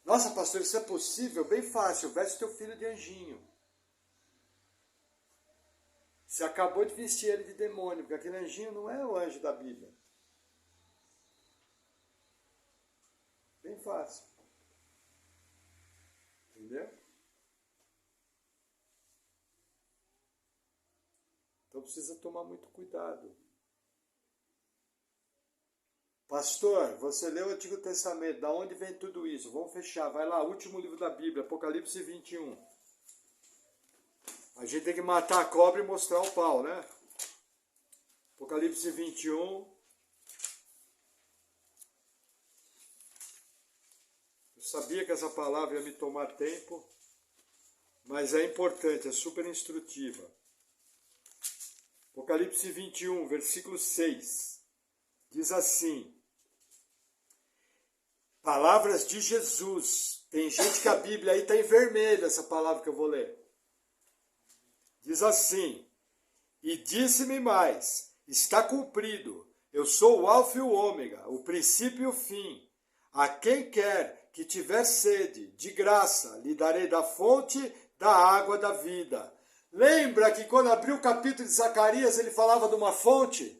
Nossa, pastor, isso é possível? Bem fácil, veste teu filho de anjinho. Você acabou de vestir ele de demônio, porque aquele anjinho não é o anjo da Bíblia. fácil. Entendeu? Então precisa tomar muito cuidado. Pastor, você leu o Antigo Testamento, da onde vem tudo isso? Vamos fechar, vai lá, último livro da Bíblia, Apocalipse 21. A gente tem que matar a cobra e mostrar o pau, né? Apocalipse 21. Eu sabia que essa palavra ia me tomar tempo, mas é importante, é super instrutiva. Apocalipse 21, versículo 6, diz assim, palavras de Jesus. Tem gente que a Bíblia aí está em vermelho, essa palavra que eu vou ler. Diz assim, e disse-me mais, está cumprido, eu sou o Alfa e o Ômega, o princípio e o fim. A quem quer que tiver sede, de graça, lhe darei da fonte da água da vida. Lembra que quando abriu o capítulo de Zacarias, ele falava de uma fonte?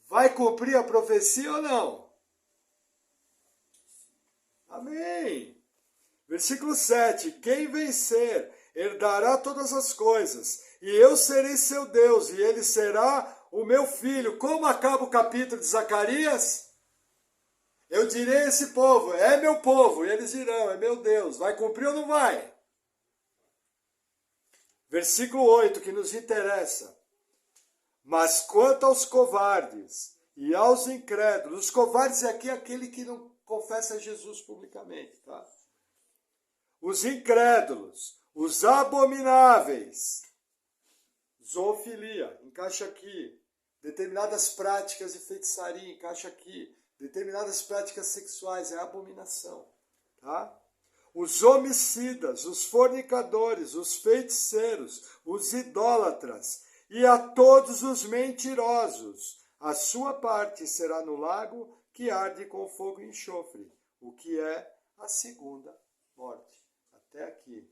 Vai cumprir a profecia ou não? Amém. Versículo 7. Quem vencer, herdará todas as coisas, e eu serei seu Deus, e ele será o meu filho. Como acaba o capítulo de Zacarias? Eu direi a esse povo, é meu povo, e eles dirão, é meu Deus. Vai cumprir ou não vai? Versículo 8, que nos interessa. Mas quanto aos covardes e aos incrédulos, os covardes é aqui aquele que não confessa Jesus publicamente, tá? Os incrédulos, os abomináveis, zoofilia, encaixa aqui. Determinadas práticas de feitiçaria, encaixa aqui. Determinadas práticas sexuais, é abominação, tá? Os homicidas, os fornicadores, os feiticeiros, os idólatras e a todos os mentirosos, a sua parte será no lago que arde com fogo e enxofre, o que é a segunda morte. Até aqui.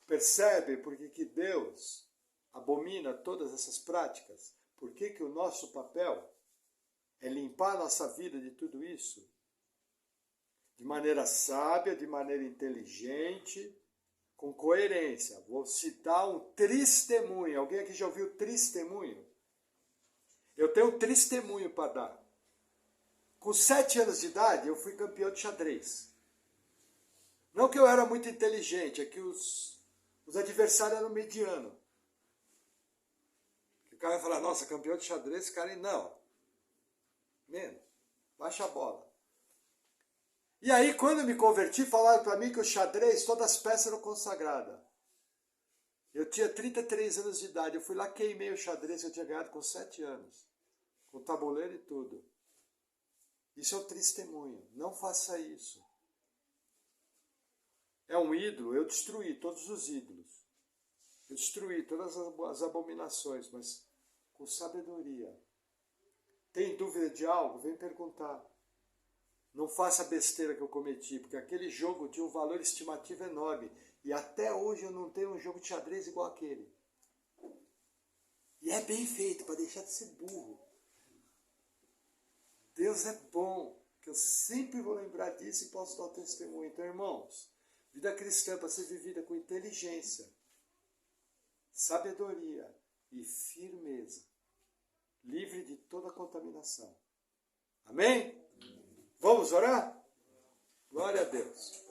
Percebe por que Deus abomina todas essas práticas? Por que o nosso papel é limpar a nossa vida de tudo isso? De maneira sábia, de maneira inteligente, com coerência. Vou citar um testemunho. Alguém aqui já ouviu testemunho? Eu tenho um testemunho para dar. Com 7 anos de idade, eu fui campeão de xadrez. Não que eu era muito inteligente, é que os adversários eram medianos. O cara vai falar, nossa, campeão de xadrez, esse cara, não. Menos. Baixa a bola. E aí, quando eu me converti, falaram para mim que o xadrez, todas as peças eram consagradas. Eu tinha 33 anos de idade. Eu fui lá, queimei o xadrez que eu tinha ganhado com 7 anos. Com tabuleiro e tudo. Isso é um testemunho. Não faça isso. É um ídolo. Eu destruí todos os ídolos. Eu destruí todas as abominações, mas com sabedoria. Tem dúvida de algo? Vem perguntar. Não faça a besteira que eu cometi, porque aquele jogo tinha um valor estimativo enorme. E até hoje eu não tenho um jogo de xadrez igual aquele. E é bem feito, para deixar de ser burro. Deus é bom, que eu sempre vou lembrar disso e posso dar o testemunho. Então, irmãos, vida cristã para ser vivida com inteligência, sabedoria e firmeza, livre de toda contaminação. Amém? Vamos orar? Glória a Deus.